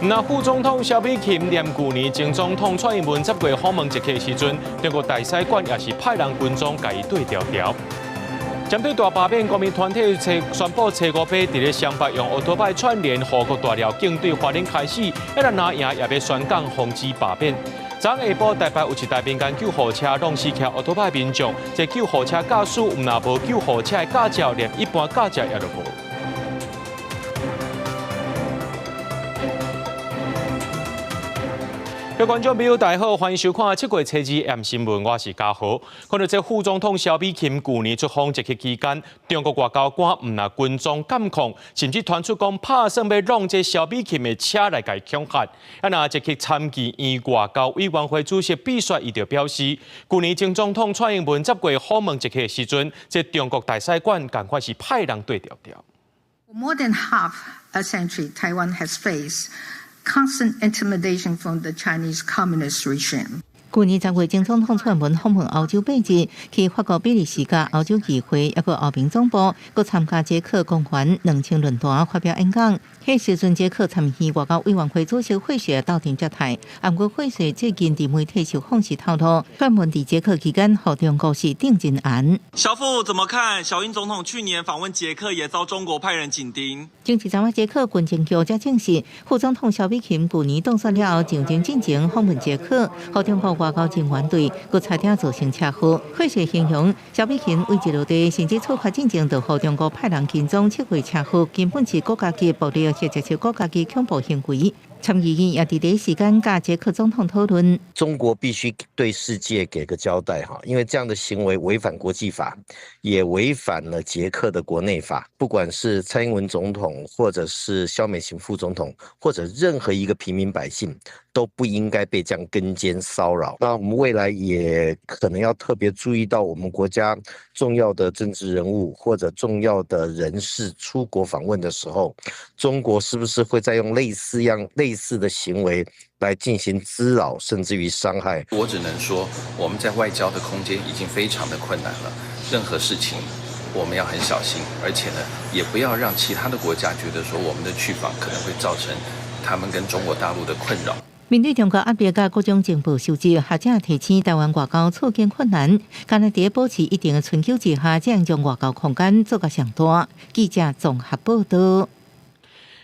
那副总统萧美琴连去年前总统蔡英文接过访问捷克的时阵，中国大使馆也是派人军装甲伊对调调。针对大罢免，国民团体宣布初五杯伫咧双北用奥多拜串联护国大寮警队发令开始，一旦拿赢也要宣讲防止罢免。昨下晡，台北有一台民间救护车弄死骑奥多拜民众，这救护车驾驶毋若无救护车的驾照，连一般驾照也都无。各位观众朋友，大家好，欢迎收看7月初2 M 新闻，我是嘉豪。看到这副总统萧美琴去年出访捷克期间，中国外交官毋若军装监控，甚至传出讲拍算要弄这萧美琴的车来甲恐吓。啊，那捷克参议院外交委员会主席毕雪伊就表示，去年前总统蔡英文接过访问捷克的时阵，这中国大使馆赶快是派人对调调。For more than half a century, Taiwan has faced constant intimidation from the Chinese Communist regime. 去年10月，前总统蔡英文访问欧洲8日，去法国比利时甲欧洲议会，还有欧盟总部，佮参加捷克公园2000论坛发表演讲。迄时阵，捷克参议院外交委员会主席惠雪到庭接待，不过惠雪最近伫媒体受访时透露，蔡英文伫捷克期间，和中国是定真案。小傅怎么看？小英总统去年访问捷克，也遭中国派人紧盯。政治昨晚捷克军情局才证实，副总统萧美琴去年当选了后，上前进前访问捷克，和中国外交人员队，佮差点造成车祸。惠雪形容萧美琴位置落地，甚至出发进前就和中国派人紧张撤回车祸，根本是国家级暴力。或者是国家级恐怖行为，参议院也伫第一时间甲捷克总统讨论。中国必须对世界给个交代哈，因为这样的行为违反国际法，也违反了捷克的国内法。不管是蔡英文总统，或者是萧美琴副总统，或者任何一个平民百姓，都不应该被这样跟监骚扰。那我们未来也可能要特别注意到，我们国家重要的政治人物或者重要的人士出国访问的时候，中国是不是会再用类似的行为来进行滋扰，甚至于伤害？我只能说，我们在外交的空间已经非常的困难了，任何事情我们要很小心，而且呢，也不要让其他的国家觉得说我们的去访可能会造成他们跟中国大陆的困扰。面对中国压迫甲各种情报收集，学者提醒台湾外交处境困难，敢若伫保持一定的春秋之下，才能将外交空间做到上大。记者综合报道。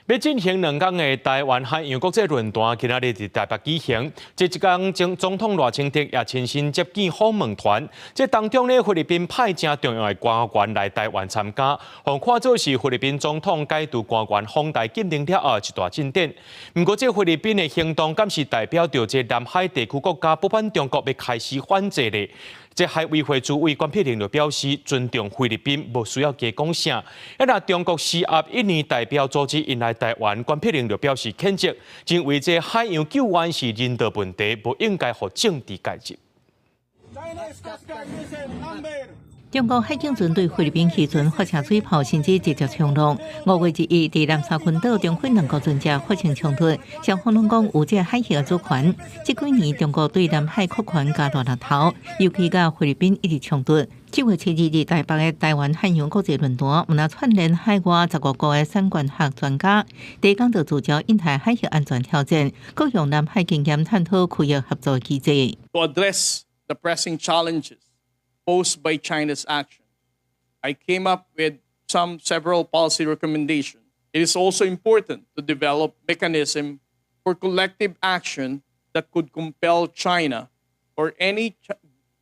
要进行2天的台湾海洋国际论坛，今仔日伫台北举行。这一天，前总统赖清德也亲身接见访问团。这当中呢，菲律宾派真重要的官员来台湾参加，互看作是菲律宾总统解除官员访台禁令了后一大进展。不过，这菲律宾的行动，敢是代表着这南海地区国家不反中国要开始反制咧？这海委会主委关佩玲就表示，尊重菲律宾，无需要加讲啥。若中国施压印尼代表组织引来台湾，关佩玲就表示谴责，认为这海洋救援是人道问题，不应该互政治介入。中国海警船对菲律宾渔船发射水炮，甚至直接冲撞。5月1日，伫南沙群岛，中菲两国船只发生冲突，双方拢讲有这海峡主权。这几年，中国对南海扩权加大力头，尤其甲菲律宾一直冲突。7月7日，伫台北的台湾海洋国际论坛，有串联海外15个的产官学专家，第一讲就聚焦印太海峡安全挑战，各用南海经验探讨区域合作机制。To address the pressing challenges posed by China's action, I came up with several policy recommendations. It is also important to develop mechanism for collective action that could compel China or any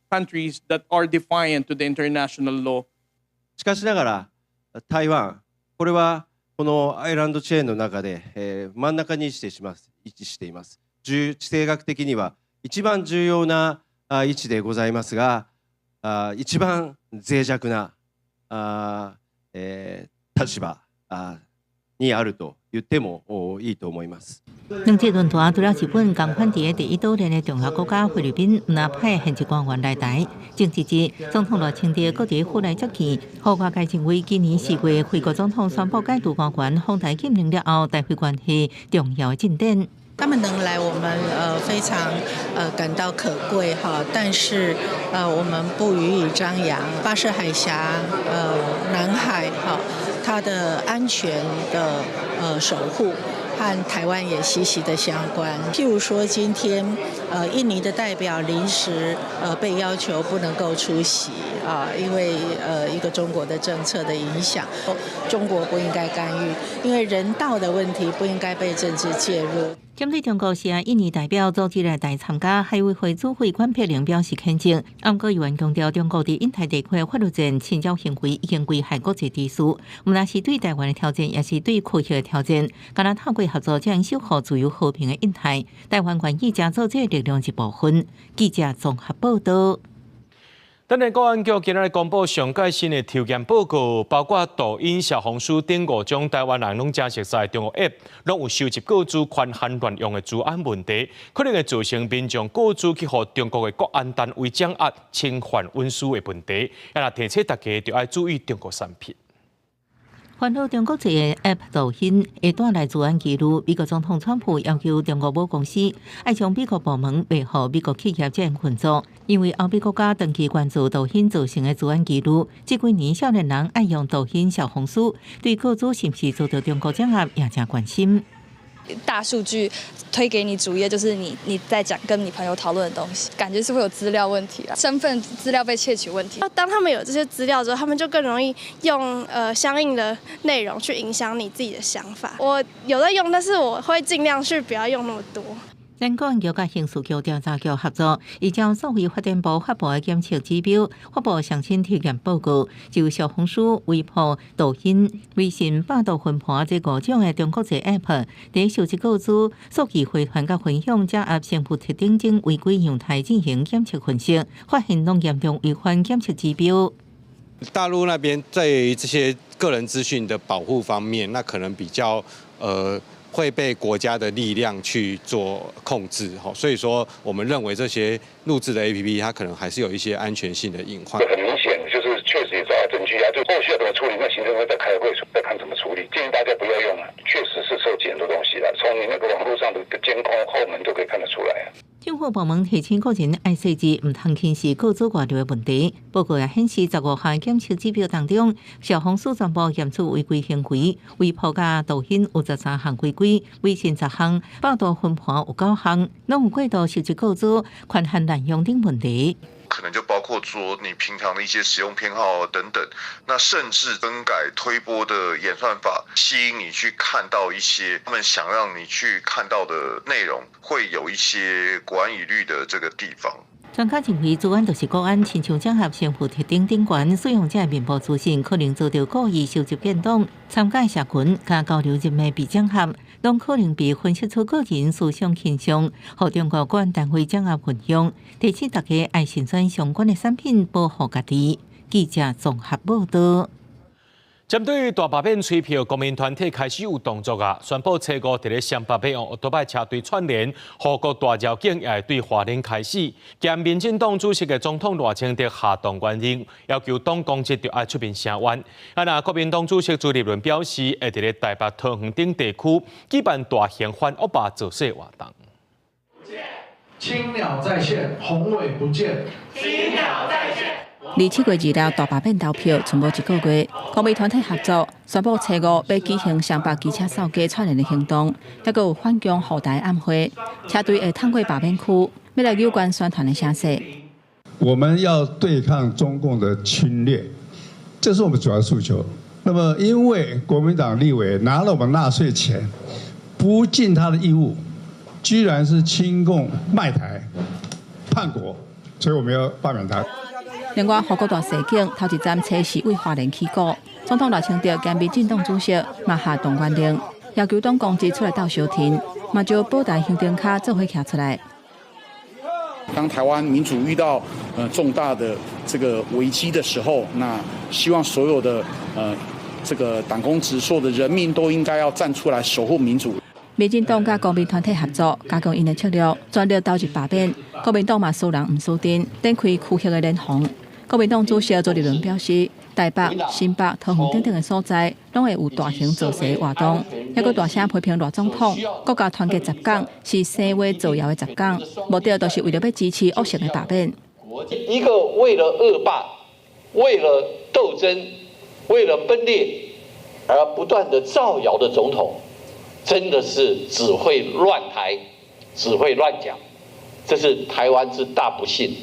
countries that are defiant to the international law. しかしながら、台湾、これはこのアイランドチェーンの中で、真ん中に位置しています。地政学的には一番重要な位置でございますが、一番脆弱な立場にあると言ってもいいと思います。两届论坛除了日本，共款伫第一岛链的重要国家菲律宾，也派现职官员来台。前一日，总统赖清德搁伫府内接见，互外界认为今年4月菲国总统宣布解除官员访台禁令了后，台菲关系重要的进展。他们能来，我们非常感到可贵哈，但是我们不予以张扬。巴士海峡南海哈，它的安全的守护，和台湾也息息的相关。譬如说，今天印尼的代表临时被要求不能够出席啊，因为一个中国的政策的影响，中国不应该干预，因为人道的问题不应该被政治介入。针对中国是印尼代表组织来台参加海委会主会管佩玲表示肯定，不过议员强调中国在印太地区法律战侵扰行为已经危害国际秩序，无论是对台湾的挑战，也是对科学的挑战。敢若透过合作，将守护自由和平的印太，台湾愿意加做这力量一部分。记者综合报道。咱的国安局今日公布上届新的抽检报告，包括抖音、小红书等5种台湾人拢真熟悉的中国 App， 拢有收集个资宽限乱用的治安问题，可能会造成民众个资去互中国的国安单位掌握，侵犯隐私的问题。也来提醒大家，就要注意中国产品。烦恼中国籍的 App 抖音会带来治安记录。美国总统川普要求中国某公司要将美国部门卖予美国企业这样群组，因为欧美国家长期关注抖音造成的治安记录。这几年少年人爱用抖音、小红书，对个资是不是遭到中国掌握也真关心。大数据推给你主页，就是你在讲跟你朋友讨论的东西，感觉是会有资料问题啊，身份资料被窃取问题。当他们有这些资料之后，他们就更容易用相应的内容去影响你自己的想法。我有在用，但是我会尽量去不要用那么多。咱国安局甲刑事局调查局合作，依照数位发展部发布的检测指标，发布上新体验报告，就小红书、微博、抖音、微信、百度云盘这5种的中国籍 App， 在收集个资、数据汇团甲分享掌握成分特定等违规样态进行检测分析，发现拢严重违反检测指标。大陆那边对于这些个人资讯的保护方面，那可能比较会被国家的力量去做控制，所以说我们认为这些录制的 APP 它可能还是有一些安全性的隐患。很明显就是确实也找到证据啊，就后续要怎么处理，那行政会在开会再看怎么处理。建议大家不要用了，确实是涉及很多东西的，从你那个网络上的监控后门就可以看得出来。政府部门提醒个人爱设置唔通轻视个资外流的问题。报告也显示，15项检测指标当中，小红书全部验出违规行为，微博加抖音有13项违规，微信10项，百度云盘有9项，拢有过度收集个资、宽限滥用等问题。可能就包括说你平常的一些使用偏好等等，那甚至更改推播的演算法，吸引你去看到一些他们想让你去看到的内容，会有一些国安疑虑的这个地方。专家认为，治安就是国安，亲像整合身份特定顶悬，使用者的面部资讯可能遭到故意收集变动，参加社群加交流人脉被整合，拢可能被分析出个人思想倾向，互中国国安单位掌握分享。提醒大家爱慎选相关的产品，保护家己。记者综合报道。针对大罢免吹票，国民团体开始有动作啊！宣布初五伫咧上北北用奥多拜车队串联，护国大绕境也会对华联开始。兼民进党主席的总统赖清德下动原令，要求党公职就要出面声援。那国民党主席朱立伦表示，会伫咧台北桃园等地区举办大型反恶霸造势活动。青鸟在线，宏伟不见。青鸟在线。27月2日大罢免投票，剩无1个月，国民团体合作宣布初5要举行上北机车扫街串联的行动，还佫有反共护台暗会，车队会通过罢免区，要来有关宣传的声势。我们要对抗中共的侵略，这是我们主要诉求。那么，因为国民党立委拿了我们纳税钱，不尽他的义务，居然是亲共卖台、叛国，所以我们要罢免他。另外，护国大示警头一站测试为华联起鼓，总统赖清德兼民进党主席嘛下动员令，要求党公职出来斗相挺，嘛就保台乡顶卡做伙徛出来。当台湾民主遇到重大的这个危机的时候，那希望所有的这个党公职所有的人民都应该要站出来守护民主。民进党甲国民团体合作，加强因的策略，全力投入罢免。国民党嘛输人唔输阵，展开区域的联防。国民党主席朱立伦表示，台北、新北、桃园等等的所在，拢会有大型造势活动，还佫大声批评赖总统，国家团结十港是生话造谣的十港，目的就是为了要支持恶性的罢免。一个为了恶霸、为了斗争、为了分裂而不断的造谣的总统，真的是只会乱台，只会乱讲，这是台湾之大不幸。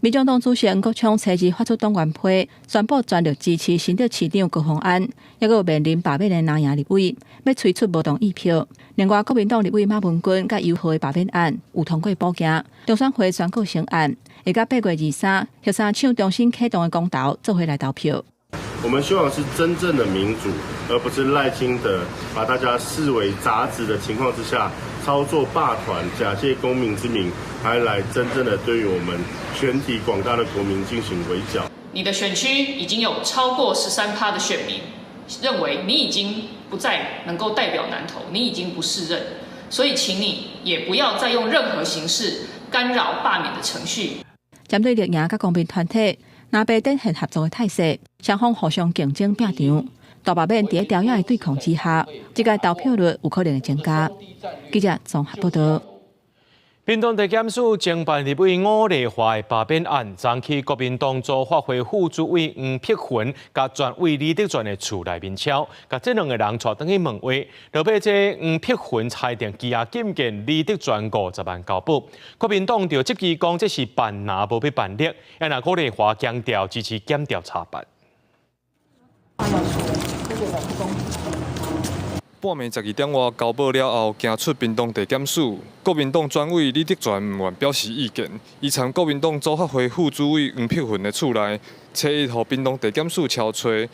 民众党主席郭昌初二发出党员批，宣布全力支持新的市长高虹安，也有面临罢免的南亚立委，要催出无同意票。另外，国民党立委马文君甲尤浩的罢免案有通过补件，中选会宣告成案，会到8月23协商抢重新启动的公投做回来投票。我们希望是真正的民主，而不是赖清德把大家视为杂质的情况之下，操作霸团，假借公民之名，还来真正的对于我们全体广大的国民进行围剿。你的选区已经有超过13%的选民认为你已经不再能够代表南投，你已经不适任，所以请你也不要再用任何形式干扰罢免的程序。针对绿营甲公民团体若被展现合作的态势，双方互相竞争拼场，大罢免伫朝野的对抗之下，这个投票率有可能会增加。记者综合报道。屏东地检署侦办立委吴丽华的罢免案，昨起国民党组发挥副主委黄碧云甲专委李德全的厝内面敲，甲这两个人带登去问话，落尾这黄碧云裁定羁押禁见李德全50万交保。国民党就质疑讲这是办拿无必办理，也那吴丽华强调支持检调查办。半暝12点外交保了后，行出屏东地检署，国民党专委李德全唔愿表示意见，伊参国民党组发会副主委黄碧云的厝内，找伊互屏东地检署敲锤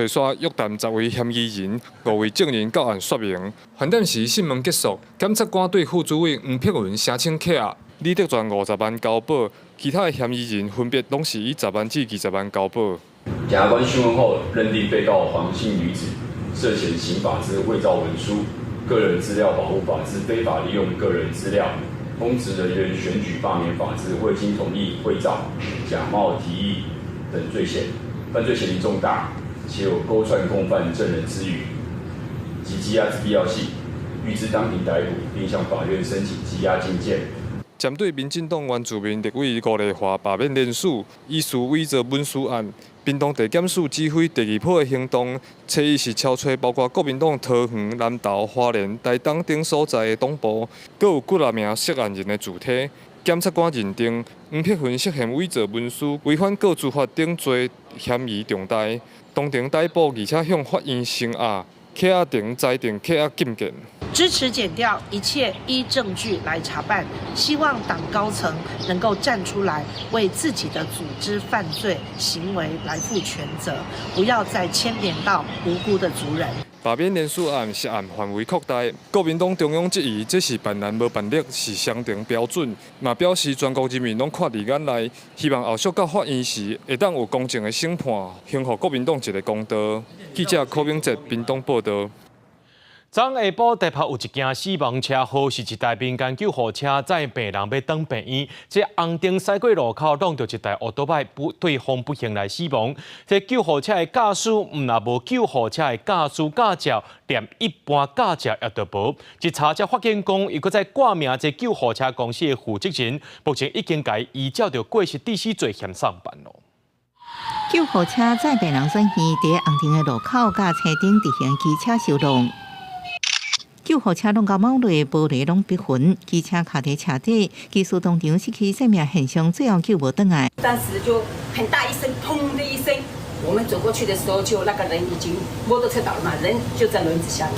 刷约谈10位嫌疑人，5位证人到案说明。饭店时讯问结束，检察官对副主委黄碧云申请扣押李德全50万交保，其他的嫌疑人分别拢是以10万至20万交保。检察官讯问后认定被告黄姓女子涉嫌刑法之伪造文书、个人资料保护法之非法利用个人资料、公职人员选举罢免法之未经同意伪造、假冒提议等罪嫌，犯罪嫌疑重大，且有勾串共犯证人之余，及羁押之必要性，预知当庭逮捕，并向法院申请羁押禁见。针对民进党原住民立委吴丽华罢免联署疑似伪造文书案，屏东地检署指挥第2波的行动，初一是敲锤包括国民党桃园、南投、花莲、台东等所在的党部，各有几啊名涉案人的主体。检察官认定黄碧云涉嫌伪造文书，违反各自法等罪，嫌疑重大，当庭逮捕，而且向法院声押，扣押庭裁定扣押禁见。支持检调，一切依证据来查办。希望党高层能够站出来，为自己的组织犯罪行为来负全责，不要再牵连到无辜的族人。罢免联署案涉案范围扩大，国民党中央质疑这是办案无办理是相同标准，嘛表示全国人民拢看伫眼内，希望后续到法院时会当有公正的审判，还予国民党一个公道。记者柯明哲屏东报道。昨下晡，台北有一件死亡车祸，是一台民间救护车载病人要登病院，这红灯驶过路口，撞到一台奥多拜，对方不幸来死亡。这救护车的驾驶也无救护车的驾驶驾照，连一般驾照也都无。一查才发现讲，伊搁在挂名这救护车公司的负责人，目前已经改依照着过失致死罪嫌上班咯。救护车载病人转院，伫红灯的路口甲车顶直行机车相撞。救护车弄到某类玻璃拢逼昏，机车卡在车底，技术当场失去生命现象，最后救无回来。当时就很大一声，砰的一声，我们走过去的时候，就那个人已经摩托车倒了嘛，人就在轮子下面。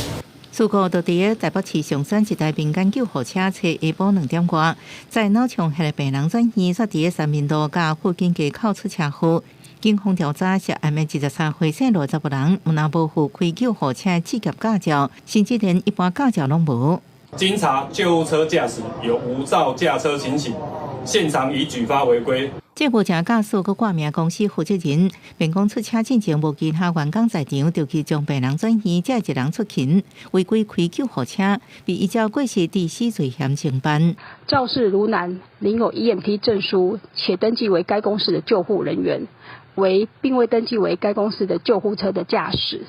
事故就伫台北市上山一台民间救护车，下晡2点外，在脑冲迄个病人转院，煞伫三民路甲附近街口出车祸。警方调查涉案的23岁姓罗查甫人，有那无负开救护车职业驾照，甚至连一般驾照拢无。经查，救护车驾驶有无照驾车情形，现场已举发违规。这无正驾驶佮挂名公司负责人，便讲出车进前无其他员工在场，就去将病人转院，才一人出勤，违规开救护车，被依照过失致死罪嫌承办。肇事卢男领有 EMT 证书，且登记为该公司的救护人员，为并未登记为该公司的救护车的驾驶。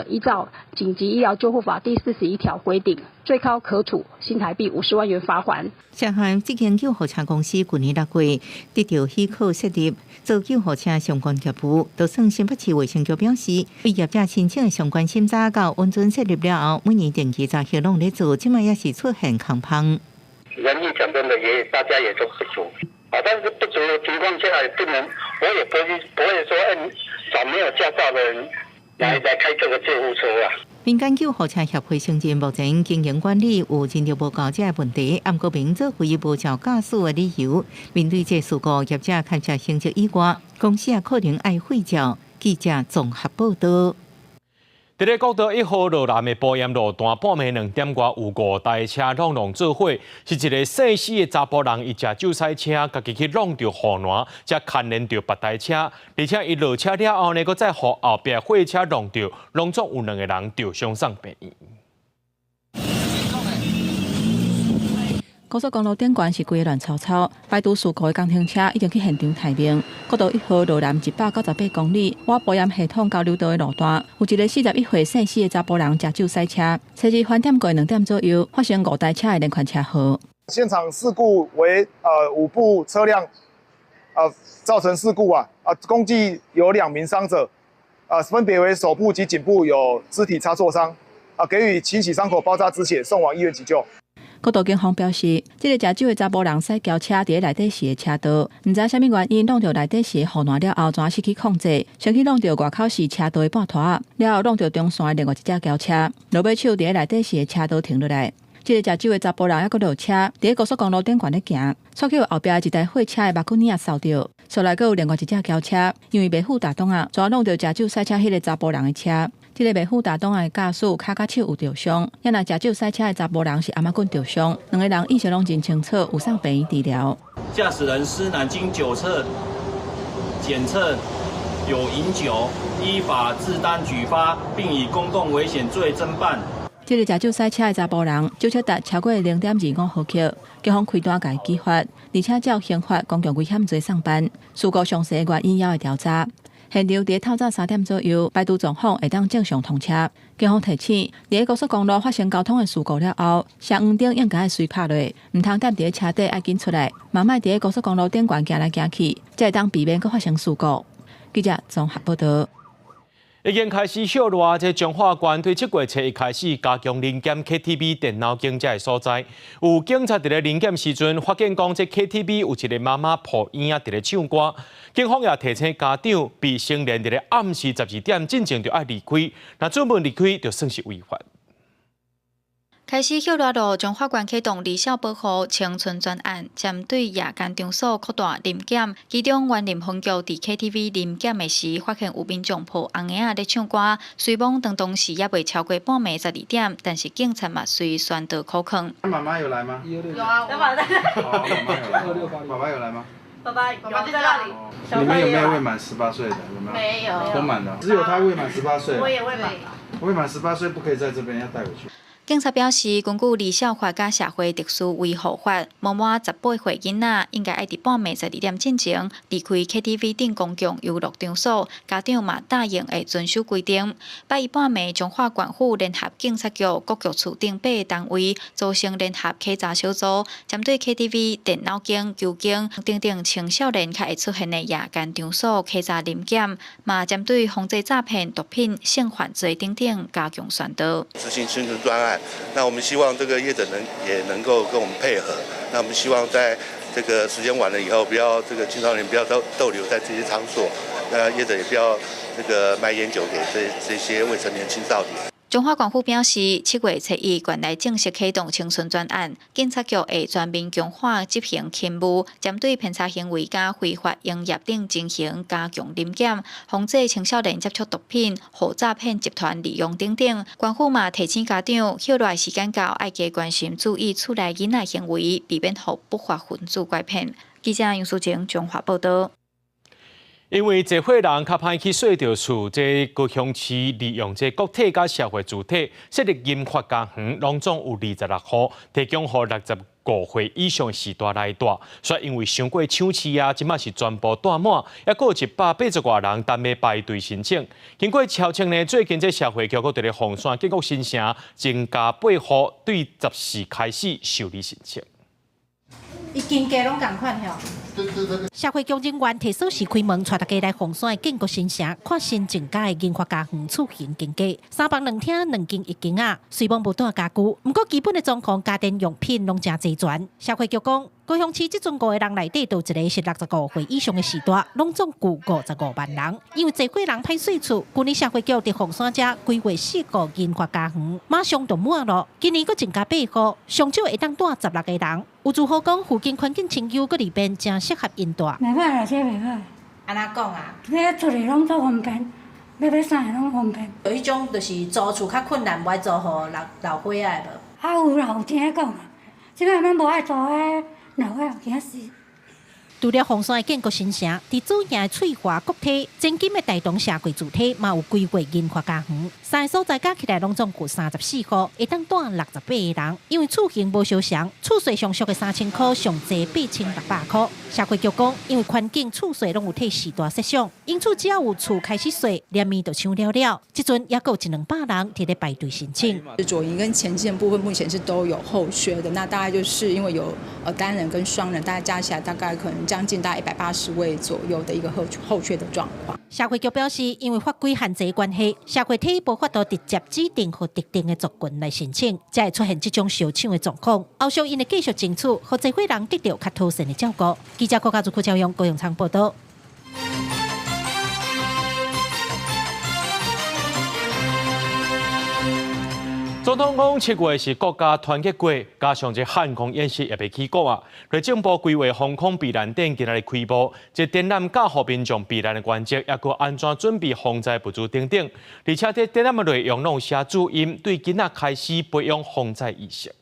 依照紧急医疗救护法第41条规定，最高可处新台币50万元罚款。涉嫌这间救护车公司去年6月得到许可设立做救护车相关业务，就算新北市卫生局表示，为业者申请的相关审查到温准设立了后，每年定期查核拢在做，今麦也是出现空棚。人力讲真的大家也都不足啊，但是不足的情况下也不能，我也不会说找没有驾照的人来开这个救护车啊。民间救护车协会承认，目前经营管理有真正无够这个问题，不过明做非无照驾驶的理由。面对这事故，业者看在成绩以外，公司也可能爱会照。记者综合报道。伫咧国道1号路南的保盐路段，半暝2点外有5台车拢做伙，是一个姓施的查甫人，伊驾酒驶车，家己去弄着护栏，才牵连着别台车，而且伊落车了后呢，佫再互后壁货车弄着，拢总有2个人受伤送病院。高速公路顶管是规个乱糟糟，排除事故的工程车已经去现场待命。国道1号路南198公里，我保险系统交流道的路段，有一个41岁姓施的查甫人驾酒驶车，车日翻点过2点左右，发生5台车的连环车祸。现场事故为5部车辆造成事故共计有2名伤者，分别为手部及颈部有肢体擦挫伤，给予清洗伤口包扎止血，送往医院急救。国道警方表示，这个驾酒的查甫人驶轿车伫内底时的车道，唔知啥物原因弄到内底时的护栏了后，怎失去控制，先去弄到外口是车道的半拖，了后弄到中线的另外一架轿车，落尾手伫内底时的车道停落来。这个驾酒的查甫人还佫落车，伫高速公路顶管咧行，错去后壁一台货车的目骨领扫到，所来佫有另外一架轿车，因为袂负打动啊，全弄到驾酒驶车迄个查甫人的车。这个袂负打动的驾驶脚甲手有受伤，也若驾酒驶车的查甫人是阿妈棍受伤，2个人意识拢真清楚，有上病院治疗。驾驶人施南经酒测检测有饮酒，依法自担举发，并以公共危险罪侦办。这个驾酒驶车的查甫人，酒测值超过0.25毫克，警方开单甲伊举发，而且照刑法公共危险罪上班。事故详细原因也会调查。现场伫透早3点左右，排除状况会当正常通车。警方提醒，伫高速公路发生交通的事故了后，车黄灯应该随拍落，唔通踮伫车底爱紧出来，慢慢伫高速公路顶悬行来行去，才会当避免佫发生事故。记者综合报道。已经开始烧热，这彰化县对7月初一开始加强临检 KTV 电脑经济的所在。有警察伫咧临检时阵，发现讲这 KTV 有一个妈妈抱婴仔伫咧唱歌。警方也提醒家长，被成年伫咧暗时12点进前就要离开，若准备离开，就算是违法。开始休热路，彰化县启动离校保护青春专案，针对夜间场所扩大临检。其中，园林分局伫 KTV 临检的时，发现有民众抱红婴仔咧唱歌，虽网当当时也未超过半暝12点，但是警察嘛随宣导口控。妈妈有来吗？有啊，妈妈在。爸爸有来吗？爸爸就在那里。你们有没有未满18岁的？有没有？没有。都满了，只有他未满18岁。我也未满。未满18岁不可以在这边，要带回去。警察表示，根据离校法甲社会特殊维护法，满18岁囡仔应该爱伫半暝12点进前离开 KTV 等公共娱乐场所，家长嘛答应会遵守规定。8日半暝，彰化县府联合警察局各局处等8个单位组成联合稽查小组，针对 KTV、电脑间、酒间等青少年较会出现的夜间场所稽查临检，嘛针对防治诈骗、毒品、性犯罪等加强宣导。执行宣传专案。那我们希望这个业者也能够跟我们配合。那我们希望在这个时间晚了以后，不要这个青少年不要逗留在这些场所，那业者也不要这个卖烟酒给这些未成年青少年。彰化县府表示，7月初1县内正式启动青春专案，警察局会全面强化执行勤务，针对骗财行为甲非法营业等情形加强临检，防止青少年接触毒品、互诈骗集团利用等。县府嘛提醒家长，休热时间到，爱加关心注意厝内囡仔行为，避免互不法分子拐骗。记者杨淑晴彰化报道。因为侪伙人较歹去洗着厝，这高雄市利用这国体甲社会主体设立银发家园，拢总有26户，提供予65岁以上时代来住。所以因为伤过抢市啊，即马是全部住满，还有180多人等要排队申请。经过敲清呢，最近这社会局佫伫咧红线建国新城增加8户，对14开始受理申请。伊经价拢共款吼。社会局人员提锁时开门，带大家来红线建国新城，看新增加的银发家园厝型经价，3房2厅2间1间啊，虽然无大家具，不过基本的装潢、家电用品拢真齐全。社会局讲，高雄市即阵5个人内底，有一个是65岁以上的时代，拢总有55万人。因为侪伙人歹水厝，去年社会局伫红线遮规划4个银发家园，马上就满了。今年佫增加8户，上少会当住16个人。有住户讲，附近环境清幽，佫里边真适合因住。袂歹啦，这袂歹。安怎讲啊？你厝里拢做方便，要啥个拢方便。有迄种就是租厝较困难，无爱租互老岁仔的无？啊有啦，有听讲啊，即摆咱无爱租诶，老岁仔惊死。除了红线的建国新城，伫主要的翠华国体、前金的台东社会主体，嘛有规划银发家园。3个所在加起来拢总有34户，会当住68个人。因为厝型无相像，厝税上俗的3000块，上济8600块。社会局讲，因为环境厝税拢有替时代设想，因此只要有厝开始税，连面就抢了了。即阵也有100-200人伫咧排队申请。左营跟前进的部分目前是都有后缺的，那大概就是因为有单人跟双人，大概加起来大概可能将近大概180位左右的一个后缺的状况。社会局表示，因为法规限制关系，社会体无法度直接指定或特定的族群来申请，才会出现这种小抢的状况。后续因会继续争取，和侪伙人得到较妥善的照顾。记者国家主库朝阳高雄场报道。总统讲7月是国家团结月，加上这汉空演习也被起过啊。内政部规划防空避难点今日开幕，这展览教予民众避难的原则，也个安怎准备防灾物资等等。而且这展览的内容拢有写注音，对囡仔开始培养防灾意识。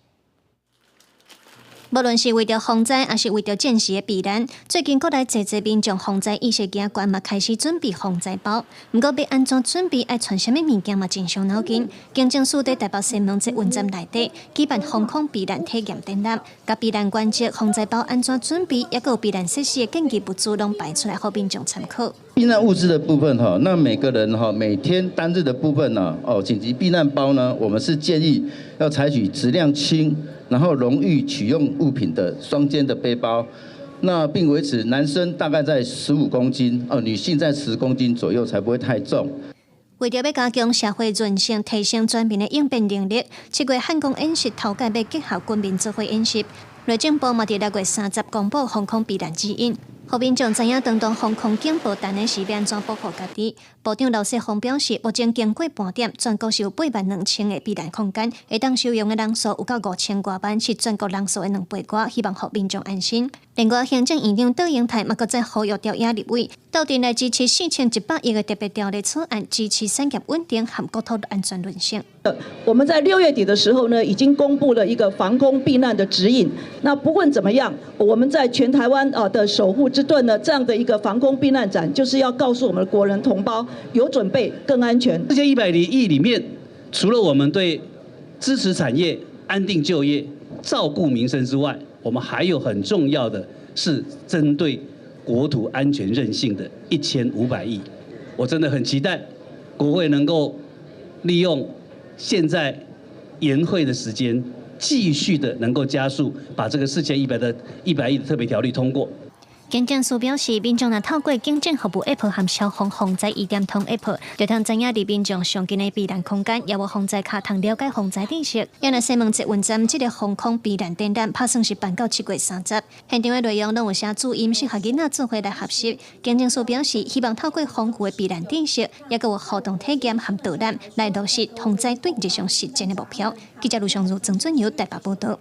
无论是为着防灾，还是为着战时的避难，最近国内侪民众防灾意识加悬嘛，开始准备防灾包。不过要安怎准备，爱穿什么物件嘛，真伤脑筋。行政署在台北西门这运站内底举办防空避难体验展览，甲避难原则、防灾包安怎准备，也有避难设施的紧急物资拢摆出来，互民众参考。避难物资的部分哈，那每个人哈每天单日的部分呢，紧急避难包呢，我们是建议要采取质量轻，然后容易取用物品的双肩的背包，那并维持男生大概在15公斤，女性在10公斤左右，才不会太重。为着要加强社会韧性，提升全民的应变能力，7月汉空演习头届要结合军民指挥演习，内政部嘛伫6月30公布防空避难指引。互民众知影当防空警报弹的时要安怎保护家己。部长刘世峰表示，目前经过半点，全国是有82000个避难空间，会当使用的人数有到5000多万，是全国人数的2倍多，希望互民众安心。另外，行政院长杜英泰嘛，搁再呼吁朝野立委，斗阵来支持4100亿的特别条例草案，支持产业稳定和国土的安全韧性。我们在6月底的时候呢，已经公布了一个防空避难的指引。那不论怎么样，我们在全台湾的守护之盾呢，这样的一个防空避难展，就是要告诉我们的国人同胞，有准备更安全。这些100亿里面，除了我们对支持产业、安定就业、照顾民生之外，我们还有很重要的是针对国土安全韧性的1500亿。我真的很期待国会能够利用现在延会的时间，继续的能够加速把这个100亿的特别条例通过。行政署表示，民众若透过警政服务 App 和消防防灾1.通 App， 就通知影伫民众上近的避难空间，也有防灾卡通了解防灾知识。因为西门捷运站这个防空避难展览，拍算是办到7月30，现场的内容拢有写注音，适合囡仔做伙来学习。行政署表示，希望透过丰富的避难知识，也有活动体验和导览，来落实防灾对日常实践的目标。记者卢尚如、郑俊尧台北报道。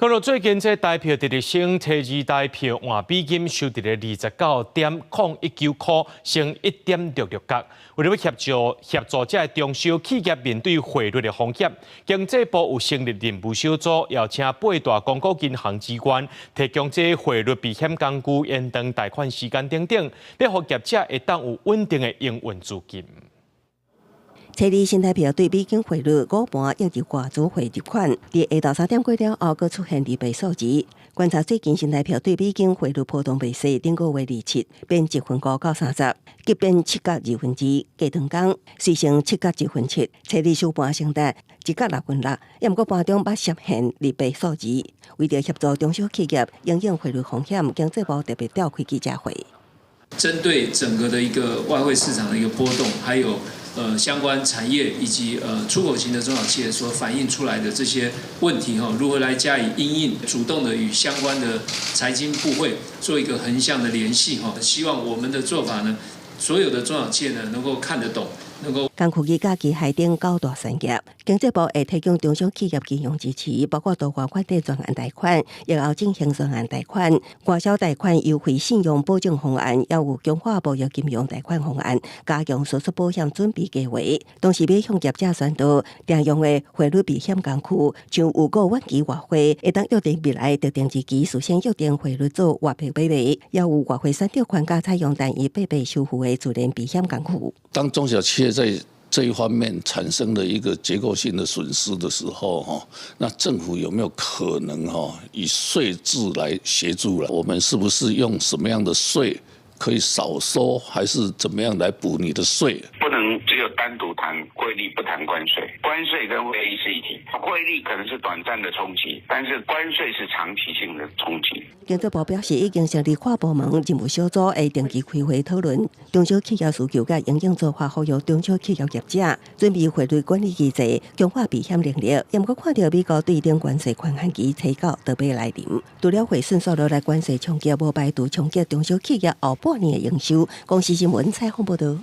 讲到最近这台票直直升，第二台票换比金收伫咧29.019块，升1.66角。为了协助这中小企业面对汇率的风险，经济部有成立任务小组，邀请8大公股银行机关提供这汇率避险工具、延长贷款时间等等，要让业者会当有稳定的营运资金。初二新台票对比金汇率午盘约入外资汇入款，伫下昼3点过了后，佫出现2倍数字。观察最近新台票对比金汇率波动袂细，顶个月27变1分5到30，急变7角2分之，加长工随升7角1分7。初二收盘升达1角6分6，也毋过盘中捌涉现2倍数字。为着协助中小企业应应汇率风险，经济部特别召开记者会。针对整个的一个外汇市场的一个波动，还有相关产业以及出口型的中小企业所反映出来的这些问题如何来加以因应，主动的与相关的财经部会做一个横向的联系希望我们的做法呢，所有的中小企业呢能够看得懂。工科技甲机械等9大产业，经济部会提供中小企业金融支持，包括多款款专案贷款、疫后进行专案贷款、外销贷款优惠信用保证方案，也有强化保育金融贷款方案，加强所得保险准备计划。同时要向业者宣导常用的汇率避险工具，像有个远期外汇，会当约定未来特定日期事先约定汇率做外币买卖，也有外汇选择权加采用单一八倍收付的自然避险工具。当中小企业在这一方面产生了一个结构性的损失的时候，那政府有没有可能以税制来协助了？我们是不是用什么样的税可以少收，还是怎么样来补你的税？不能只有单独谈汇率，不谈关税。关税跟汇率是一体，汇率可能是短暂的冲击，但是关税是长期性的冲击。经济部表示，已经成立跨部门任务小组，会定期开会讨论中小企业需求甲应用做法，呼吁中小企业业者准备汇率管理机制，强化避险能力。也毋过看到美国对顶关税宽限期提到特别来临，除了会迅速落来关税冲击，无排除冲击中小企业后半年的营收。公司新闻采访报道。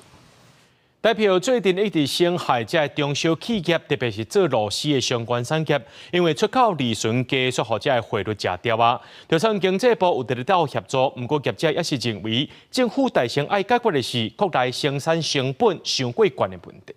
台票最近一直升，害这中小企业，特别是做螺丝的相关产业，因为出口利润加速，或者的汇率吃掉啊。就算经济部有得到协助，不过业者也是认为，政府大先爱解决的是国内生产成本上过高的问题。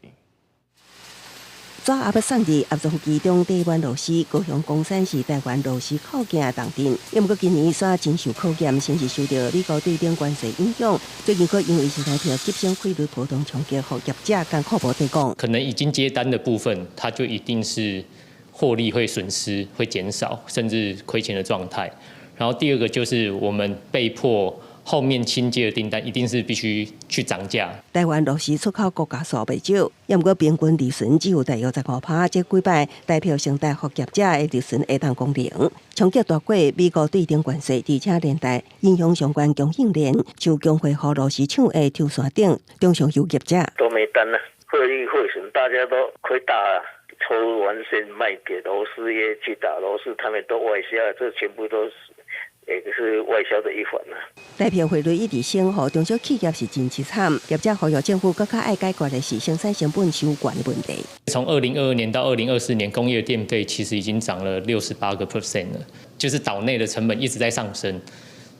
昨下晡送至合作机中台湾螺丝，高雄公山市台湾螺丝扣件重镇。因过今年煞真受考验，先是受到美国对顶关税影响，最近却因为新台票急升汇率波动冲击，互业者艰苦无地讲。可能已经接单的部分，它就一定是获利会损失、会减少，甚至亏钱的状态。然后第二个就是我们被迫。后面新接的订单一定是必须去涨价。台湾螺丝出口国家数袂少，也毋过平均利润只有大约15%，这几摆代表升大服业者的利润会当讲零，冲击大过美国对顶关税，而且连带影响相关供应链，像工会和螺丝厂的抽线等，中上游业者都没单了，汇率汇损，大家都亏大了。抽完先卖给螺丝业去打螺丝，他们都外销，这全部都是。也是外销的一环啦。台票汇率一直升，互中小企业是真凄惨。业者呼吁政府更加爱解决的是生产成本收高的问题。从2022年到2024年，工业电费其实已经涨了68%了，就是岛内的成本一直在上升。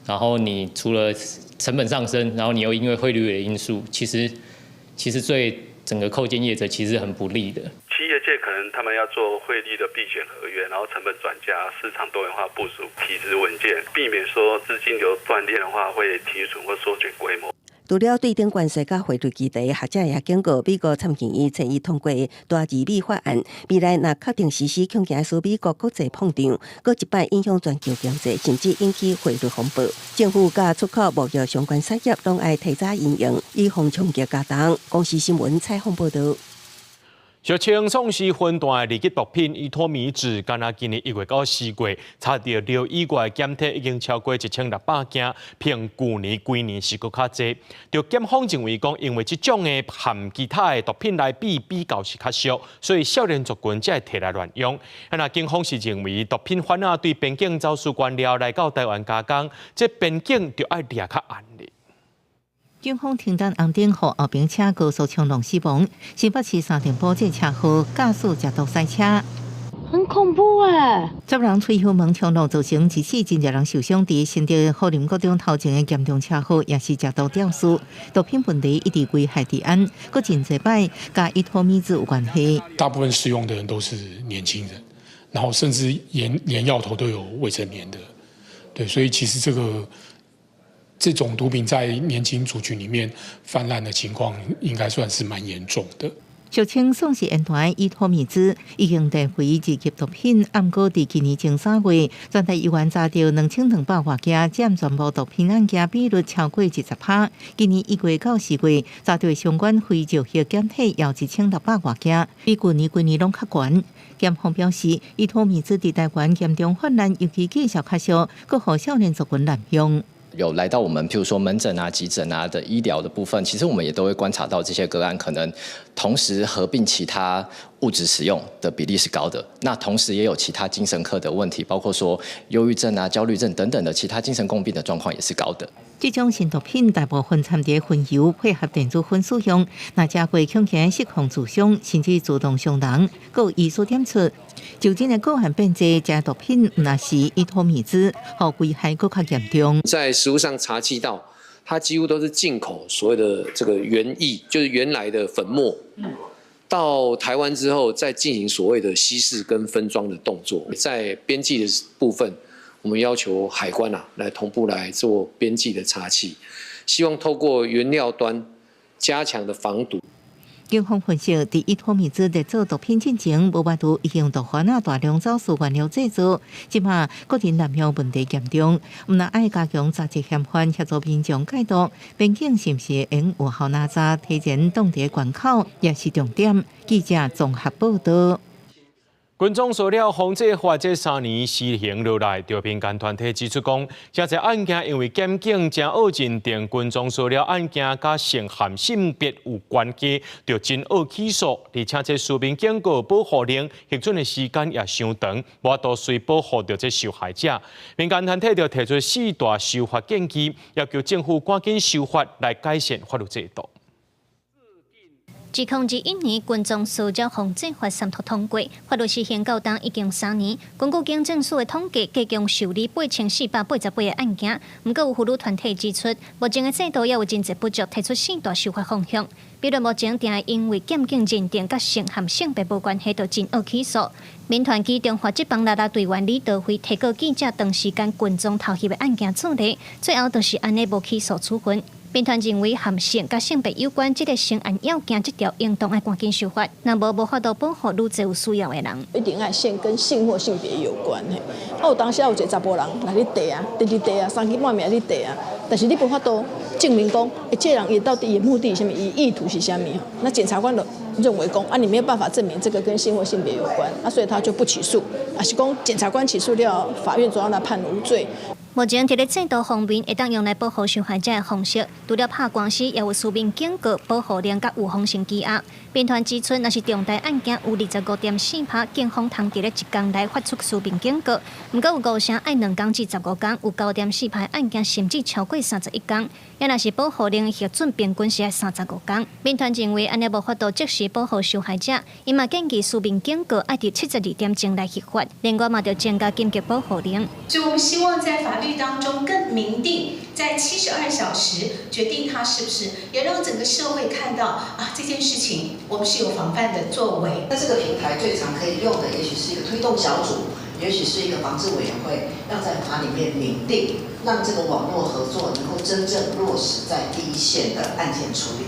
然后你除了成本上升，然后你又因为汇率的因素，其实对整个扣件业者其实很不利的。企业界可能他们要做汇率的避险合约，然后成本转嫁、市场多元化部署、体质稳健，避免说资金流断裂的话会提损或缩减规模。除了对顶关税甲汇率议题，学者也警告美国参议院参议通过大而美法案，未来若确定实施，恐惊使美国国际碰撞，搁一摆影响全球经济，甚至引起汇率风暴。政府甲出口贸易相关产业拢爱提早应用，以防冲击加重。公司新闻采访报道。俗称宋氏分段的二级毒品依托米酯，敢若今年1月到4月，查到6以外检体已经超过1600件，比去年是搁较济。就检方认为讲，因为这种的含其他的毒品来比较是较俗，所以少年族群才会摕来乱用。那警方是认为毒品贩仔对边境走私官僚来到台湾加工，这边境就要抓较严厉。警方停单红灯后，后边车高速冲撞死亡。新北市3店埔这车祸驾驶食毒赛车。很恐怖哎！10人吹响门冲浪造成14真侪人受伤，伫新竹鹤林国中头前的严重车祸，也是食毒吊死。毒品问题一直危害治安，佫真侪摆甲伊托米子有关系。大部分使用的人都是年轻人，然后甚至连药头都有未成年的，对，所以其实这种毒品在年轻族群里面泛滥的情况，应该算是蛮严重的。俗称宋氏烟团伊托米兹已经带回二级毒品，暗过伫今年前3月，全台医院查到2200多件，占全部毒品案件比率超过10%。今年1月到4月，查到相关非药物检体也1600多件，比去年拢较悬。检方表示，伊托米兹伫台湾严重泛滥，尤其见效较少，佫互少年族群滥用。有来到我们，譬如说门诊啊、急诊啊的医疗的部分，其实我们也都会观察到这些个案可能同时合并其他物质使用的比例是高的。那同时也有其他精神科的问题，包括说忧郁症啊、焦虑症等等的其他精神共病的状况也是高的。这种新毒品大部分掺在混油，配合电子粉使用，那加会恐吓释放自伤，甚至自动伤人。有医师点出，酒精的个案变质，加毒品那是伊托米兹，和危害更较严重。在食物上查缉到，它几乎都是进口所谓的这个原液，就是原来的粉末。到台湾之后，再进行所谓的稀释跟分装的动作，在边际的部分。我们要求海关来同步来做边际的查缉，希望透过原料端加强的防堵。警方分析，伫伊托米兹在做毒品进前，无外度已经毒贩大量走私原料制作，即马个人滥用问题严重，毋但爱加强查缉嫌犯，协助民众戒毒，边境是毋是用有效哪查提前冻伫关口，也是重点。记者综合报道。军中说了，防治法这3年施行落来，调频间团体指出讲，这些案件因为检警正恶认定军中说了案件甲性和性别有关系，就真恶起诉。而且这书面警告保护令核准的时间也伤长，无法度随保护到这受害者。民间团体就提出4大修法建议，要求政府赶紧修法来改善法律制度。自2021年，军中塑胶防治法3读通过，法律施行到当已经3年。根据警政署的统计，加强受理8488个案件。不过有妇女团体指出，目前的制度也有真侪不足，提出4大修法方向。比如目前定系因为检警认定甲性和性别无关系，就真恶起诉。民团及中华职棒啦啦队员李德辉提告记者长时间军中偷袭的案件处理，最后就是安尼无起诉处分。民团认为和性甲性别有关，这个成案要件这条应当要赶紧修法，那无法度保护愈侪有需要的人。一定爱先跟性或性别有关嘿。有当时有一个查甫人来你地啊，第地啊，3更半暝你地啊，但是你无法度证明讲，这人伊到底伊目的是什么，伊意图是什么？那检察官就认为讲你没有办法证明这个跟性或性别有关，所以他就不起诉，是讲检察官起诉了，法院就要来判无罪。目前伫咧制度方面，会当用来保护受害者的方式，除了拍官司，也有书面警告、保护令甲预防性羁押。民团指出，若是重大案件有25.4%，警方通伫咧1天内发出书面警告；毋过有5成爱2天至15天，有9.4%案件甚至超过31天。也若是保护令的核准，平均是35天。民团认为，安尼无法度即时保护受害者，伊嘛建议书面警告爱伫72点钟来核发，另外嘛，要增加紧急保护令。所以我们希望在法律当中更明定，在72小时决定它是不是，也让整个社会看到这件事情我们是有防范的作为。那这个平台最常可以用的，也许是一个推动小组，也许是一个防治委员会，要在法里面明定，让这个网络合作能够真正落实在第一线的案件处理。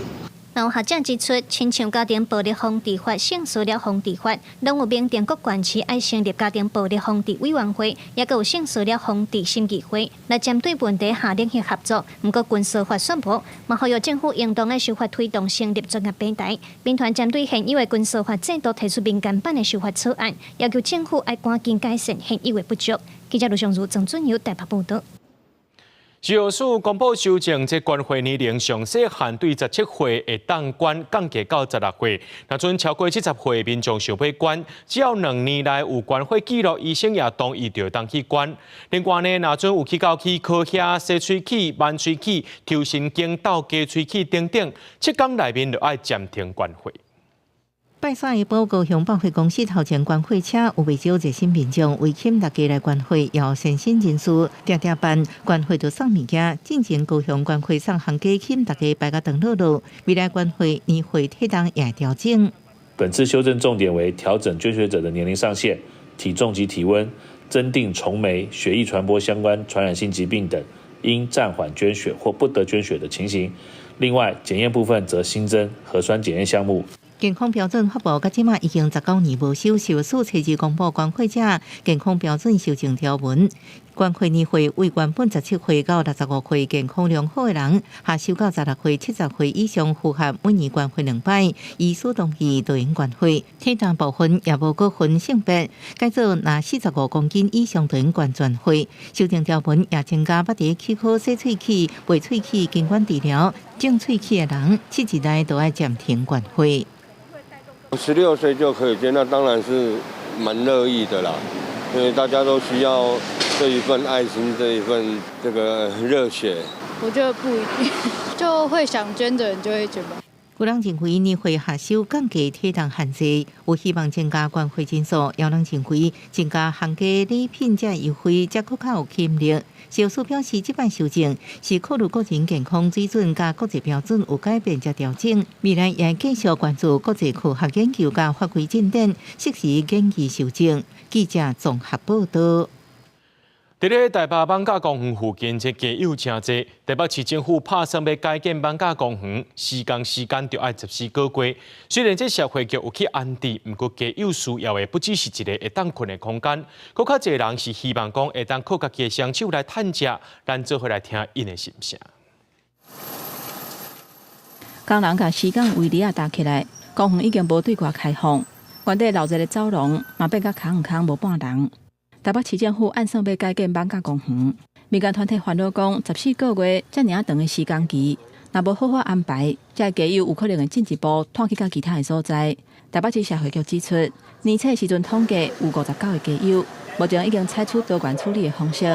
有学者指出，亲像家庭暴力防治法、性骚扰防治法，拢有明定各县市爱成立家庭暴力防治委员会，也有性骚扰防治审议会，来针对问题下联合合作。不过，军事法宣布，嘛呼吁政府应当在修法推动成立专业平台。民团针对现有的军事法制度提出民间版的修法草案，要求政府要赶紧改善现有的不足。记者卢尚如、郑准佑台北报道。市药署公布修正，这关会年龄上细限对17岁会当管降低到16岁。若准超过70岁民众想要管，只要2年内有管会记录，医生也同意就当去管。另外呢，若准有去到去科遐洗喙齿、挽喙齿、抽神经、斗加喙齿等等，7天内面就要暂停管会。拜山一报高雄百货公司头前观会车有不少热心民众为请大家来观会，要善心人士常常办观会就送物件，进行高雄观会送行价，请大家摆个长乐乐。未来观会年会体重也调整。本次修正重点为调整捐血者的年龄上限、体重及体温，增订虫媒、血液传播相关传染性疾病等应暂缓捐血或不得捐血的情形。另外，检验部分则新增核酸检验项目。健康标准发布到即马已经19年无修，受数初次公布观会者健康标准修正条文。观会年会为原本17岁到65岁健康良好的人，下修到16岁、70岁以上符合每年观会2摆，依所同意就应观会。体重部分也无各分性别，改做拿45公斤以上就应观全会。修正条文也增加捌伫口科洗喙齿、卫喙齿根管治疗、种喙齿的人，7日内都要暂停观会。16岁就可以捐，那当然是蛮乐意的啦，因为大家都需要这一份爱心，这一份这个热血。我觉得不一定，就会想捐的人就会捐吧。有人认为年会下修降低体重限制，有希望增加观会人数，有人认为增加行价礼品才优惠，才更较有吸引力。消署表示，这摆修正是考虑个人健康水准甲国际标准有改变才调整，未来也继续关注国际科学研究甲法规进展，适时建议修正。记者综合报道。伫咧台北艋舺公园附近，这街友真多。台北市政府拍算要改建艋舺公园，时间就要14个月。虽然这社会局有去安置，不过街友需要的不只是一个会当困的空间，更较侪人是希望讲会当靠家己的双手来趁食。咱做伙来听因的心声。工人甲时间围篱啊搭起来，公园已经无对外开放，原地闹热的走廊嘛变甲空无半人。台北市政府按算要改建艋舺公园，民间团体烦恼讲14个月遮尔长的时间期，若无好好安排，这街友有可能会进一步拖去到其他的所在。台北市社会局指出，年初时阵统计有59个街友，目前已经采取多元处理的方式，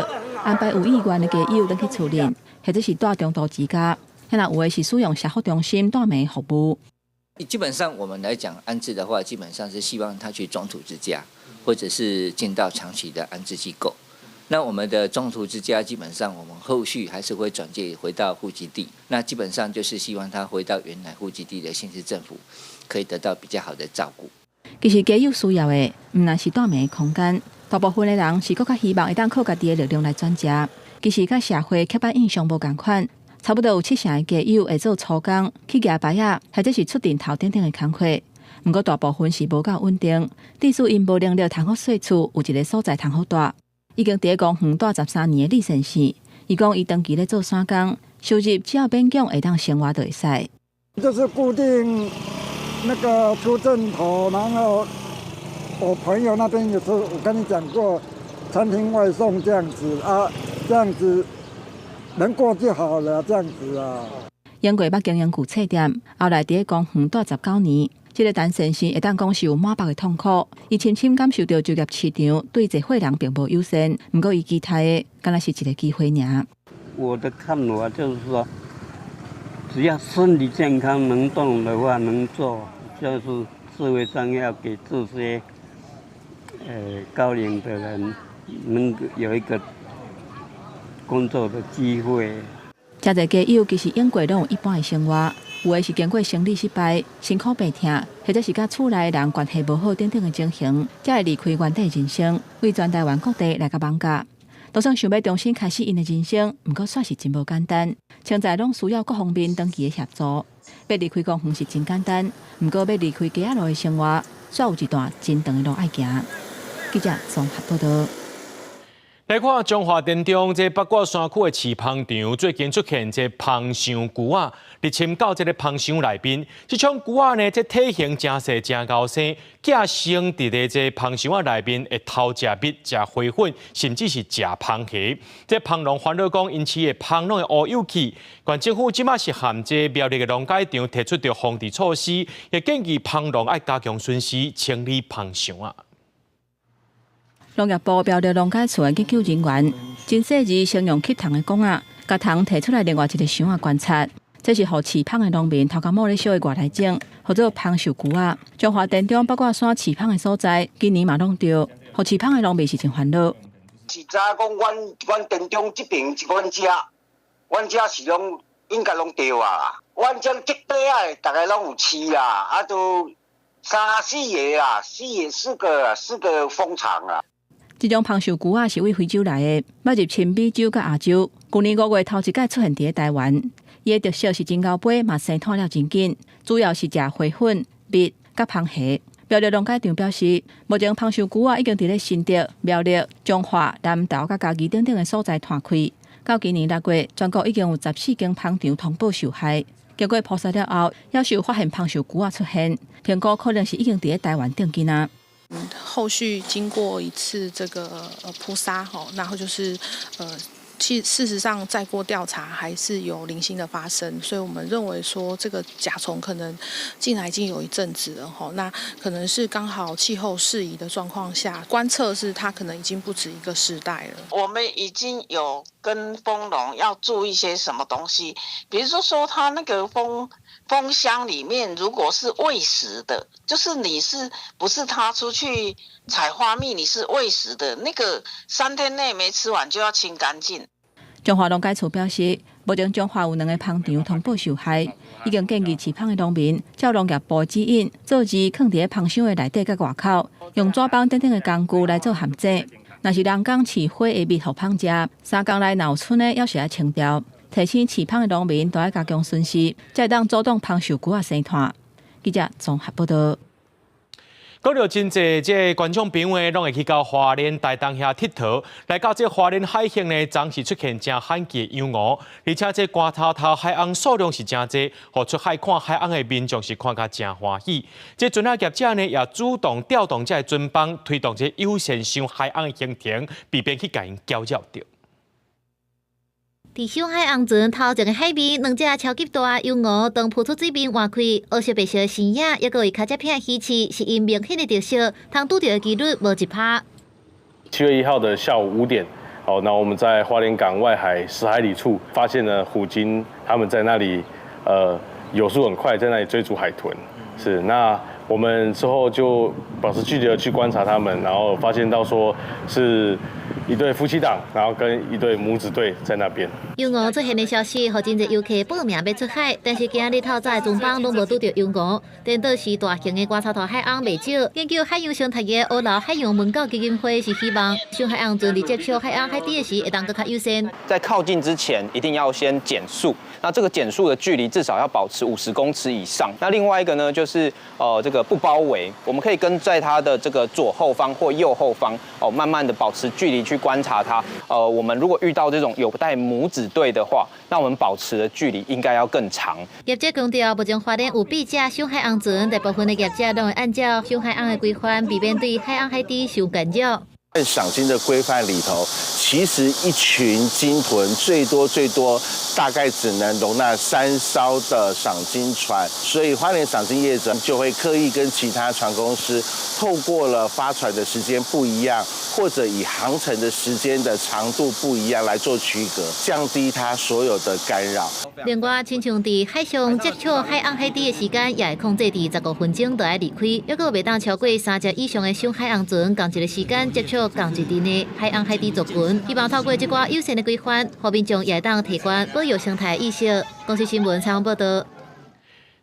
安排有意愿的街友等去处理，或者是带中途之家，遐若有的是使用社福中心带暝服务。基本上我们来讲安置的话，基本上是希望他去中途之家，或者是进到长期的安置机构。那我们的中途之家，基本上我们后续还是会转介回到户籍地。那基本上就是希望他回到原来户籍地的县市政府，可以得到比较好的照顾。其实街友需要的，唔但是带暝的空间，大部分的人是更较希望会当靠家己的力量来转接。其实甲社会刻板印象无共款。差不多有70%的街友会做粗工、去夹牌仔，或者是出电头等等的工课。不过大部分是无够稳定，致使因无能力通好细厝，有一个所在通好住。已经伫公园住13年的李先生，伊讲伊长期咧做散工，收入只要勉强会当生活就会使。就是固定那个出阵头，然后我朋友那边有时候我跟你讲过，餐厅外送这样子啊，这样子。能过就好了，这样子啊。英国捌经营旧册店，后来伫公园住19年。这个陈先生会当讲是有满腹的痛苦，伊深深感受到就业市场对这伙人并无优先，不过伊期待的敢若是一个机会尔。我的看法就是说，只要身体健康能动的话，能做，就是社会上要给这些高龄的人能有一个工作的机会。真侪街友其实英国拢有一般的生活，有的是经过生理失败、辛苦病痛，或者是甲厝内人关系无好等等的情形，才会离开原地人生，为全台湾各地来甲艋舺。就算想要重新开始因的人生，不过算是真无简单。现在拢需要各方面长期的协助。要离开公园是真简单，不过要离开街仔路的生活，煞有一段真长的路要行。记者综合报道。来看中华电中这八卦山区的饲蜂场，最近出现这蜂箱牛仔，入侵到这个蜂箱内面。这种牛仔呢，这体型真细、真高生，寄生伫咧这蜂箱内面，会偷食蜜、食花粉，甚至是食蜂壳。这蜂农烦恼讲，因饲的蜂拢会乌有气。县政府即马是含这苗栗的农改场提出着防治措施，也建议蜂农爱加强巡视、清理蜂箱啊。农业部苗栗农改处的研究人员真细致先用吸糖的管仔，甲糖摕出来另外一个箱仔观察，这是互饲芳的农民头壳摸咧烧的外来种，或者芳寿菇啊。中华田中包括山饲芳的所在，今年嘛拢着，互饲芳的农民是真烦恼。是知影讲，阮田中这边是阮遮是拢应该拢着啊。阮种这块啊，大概拢有饲啦，啊都3、4个啊，4个蜂场啊。这种芳寿菇啊是为非洲来的，捌入亲美洲甲亚洲。去年5月头一届出现伫台湾，伊的特色是真高杯，嘛生炭了真紧，主要是食花粉、蜜甲芳虾。苗栗农改场表示，目前芳寿菇啊已经伫咧新竹、苗栗、彰化、南投甲嘉义等等的所在摊开。到今年6月，全国已经有14间芳场通报受害。经过捕杀了后，要是有发现芳寿菇啊出现，评估可能是已经伫咧台湾定居啊。后续经过一次这个扑杀哈，然后就是事实上再过调查还是有零星的发生，所以我们认为说这个甲虫可能进来已经有一阵子了哈，那可能是刚好气候适宜的状况下，观测是它可能已经不止一个世代了。我们已经有跟蜂农要注意些什么东西，比如说它那个蜂箱里面如果是喂食的，就是你是不是它出去采花蜜，你是喂食的那个3天内没吃完就要清干净。中华农改处表示，目前中华有2个芳场通报受害，已经建议饲芳的农民照农业部指引，做字放伫咧芳箱的内底甲外口，用纸棒等等的工具来做含井。若是人工饲花的蜜互芳食，3天内若有剩的，要是要清掉。提醒饲芳的农民都要加强巡视，才会当阻挡芳寿菇啊生炭。记者综合报道。讲到真济，这观众朋友拢会去到花莲台东遐佚佗，来到这花莲海峡呢，总是出现真罕见的洋鹅，而且这瓜头头海翁数量是真济，互出海看海翁的民众是看甲真欢喜。这船仔业者呢，也主动调动这船帮，推动这优先上海翁的行程，避免去甲因搅扰着。伫上海红船头一个海边，2只超级大洋鹅当扑出水面划开，黑色白色的身影，抑个为脚趾片稀奇，是因明显的特色，通拄到的几率无1%。7月1号的下午5点，那我们在花莲港外海10海里处发现了虎鲸，他们在那里游速很快，在那里追逐海豚。是，那我们之后就保持距离的去观察他们，然后发现到说是一对夫妻档，然后跟一对母子队在那边。洋鹅出现的消息，互真侪游客报名要出海，但是今日透早的船帮拢无拄到洋鹅，颠倒是大型的瓜草头海翁袂少。研究海洋生态的乌楼海洋文教基金会是希望上海翁船伫接触海翁海底的时，会当更较优先。在靠近之前，一定要先减速。那这个减速的距离至少要保持50公尺以上。那另外一个呢，就是这个不包围，我们可以跟在它的这个左后方或右后方慢慢的保持距离去观察它。我们如果遇到这种有带母子队的话，那我们保持的距离应该要更长。业者强调，目前花莲有8只上海翁船，大部分的业者都会按照上海翁的规范，避免对海翁海底受干扰。在赏鲸的规范里头，其实一群鲸豚最多大概只能容纳3艘的赏鲸船，所以花莲赏鲸业者就会刻意跟其他船公司透过了发船的时间不一样，或者以航程的时间的长度不一样来做区隔，降低它所有的干扰。另外，亲像伫海上接触海翁海底的时间，也会控制伫15分钟就要离开，抑个袂当超过3只以上的上海翁船同一个时间接触同一阵的海翁海底族群。希望透过这寡优先的规范，互民众也会当提高保育生态意识。公司新闻采访报道。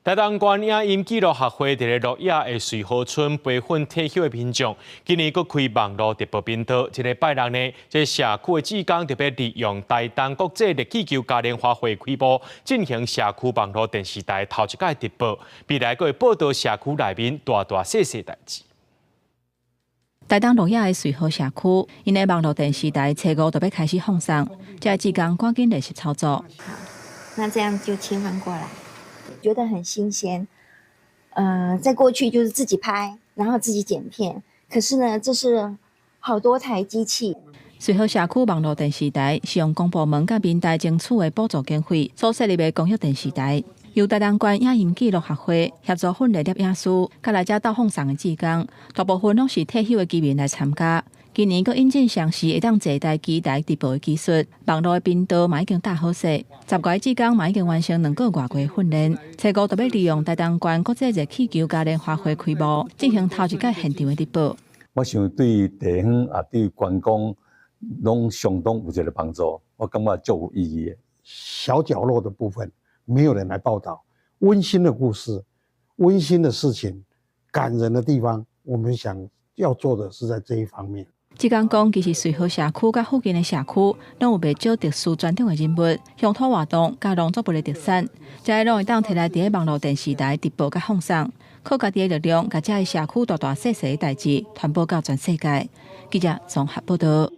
台东观影音纪录学会伫咧鹿野的水河村培训退休的民众，今年佫开网络直播频道。这个拜六呢，这社区的志工特别利用台东国际历气球嘉年华会开播，进行社区网络电视台头一届直播，未来佫会报道社区内面大大小小代志。台东鹿野的水河社区，因的网络电视台初5就要开始放送，这志工赶紧练习操作。那这样就切换过来。觉得很新鲜，在过去就是自己拍，然后自己剪片。可是呢，这是好多台机器。水河社区网络电视台是用公部门甲民代争取的补助经费所设立的公益电视台，由台东县影音纪录学会协助训练摄影师，甲来遮到放送的志工，大部分拢是退休的居民来参加。今年佫引进上市会当坐台机台直播的技术，网络的频道嘛已经搭好势。10个职工嘛已经完成2个外国训练，初步特别利用台东县国际热气球嘉年华会开幕，进行头一届现场的直播。我想对地方也对观光拢相当有一个帮助，我感觉足有意义的。小角落的部分没有人来报道，温馨的故事、温馨的事情、感人的地方，我们想要做的是在这一方面。职工讲，其实随和社区甲附近的社区，拢有袂少特殊专长的人物，乡土活动甲农作物的特产，这些拢会当摕来伫网络电视台直播甲放送，靠家己的力量，甲这些社区大大小小的代志传播到全世界。记者综合报道。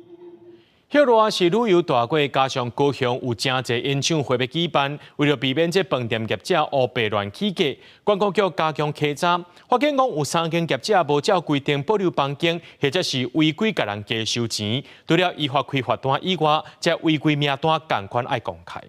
迄热是旅游大季，加上高雄有真侪演唱会要举办，为了避免这饭店业者乌白乱起价，观光局加强稽查，发现讲有3间业者无照规定保留房间，或者是违规甲人加收钱，除了依法开罚单以外，这违规名单同款爱公开。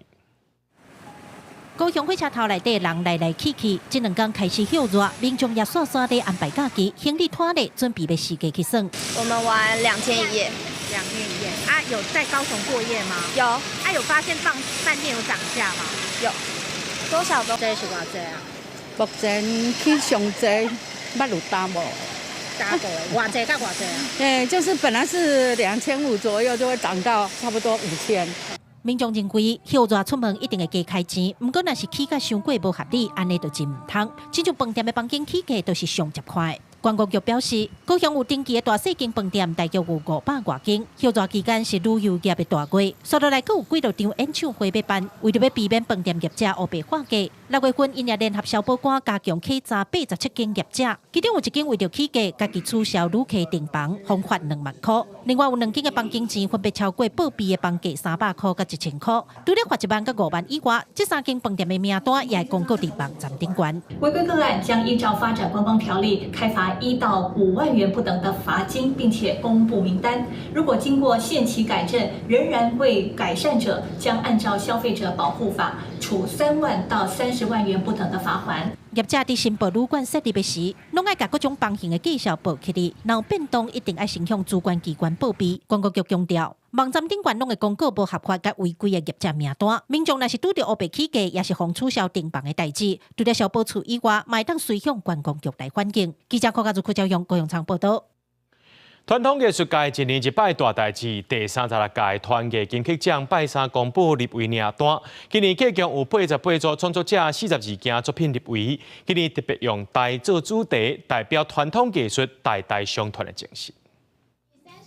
高雄火车头内底人来来去去，这2天开始热，民众也刷刷地安排假期，行李拖咧，准备要时间去耍。我们玩2天1夜。2天1夜啊，有在高雄过夜吗？有。啊，有发现饭店有涨价吗？有。多少都？这是偌济啊？目前去上济，捌有打无？打过的，偌济到偌济啊？就是本来是2500左右，就会涨到差不多5000。民众认为，热出门一定会加开钱，不过若是起价伤贵无合理，安尼就真唔通。这种饭店的房间起价都是上10块。观光局表示，高雄有登记的大细间饭店大约有500多间。热热期间是旅游业的大季，接落来佫有几多场演唱会要办，为了要避免饭店业者乌白化价，6月份因也联合消保官加强稽查87间业者，其中有1间为了起价，家己取消旅客订房，罚款2万块。另外有2间的房间钱分别超过报备的房价300块甲1000块，除了罚1万甲5万以外，这3间饭店的名单也公告伫网站顶端。违规个案将依照发展观光条例开罚1到5万元不等的罚金，并且公布名单。如果经过限期改正仍然未改善者，将按照消费者保护法处3万到30万元不等的罚锾。业者伫申报旅馆设立的时，拢爱甲各种房型的介绍报起嚟，若有变动一定爱先向主管机关报备。观光局强调，网站顶端拢会公告无合法甲违规的业者名单，民众若是拄到乌白起价，也是防取消订房的代志，除了消保处以外，嘛会当随向观光局来反映。记者柯家朱朝阳高雄场报道。传统艺术界一年一摆大代志，第36届团艺金曲奖拜三公布入围名单。今年计共有88组创作者42件作品入围。今年特别用台做主题，代表传统艺术代代相传的精神。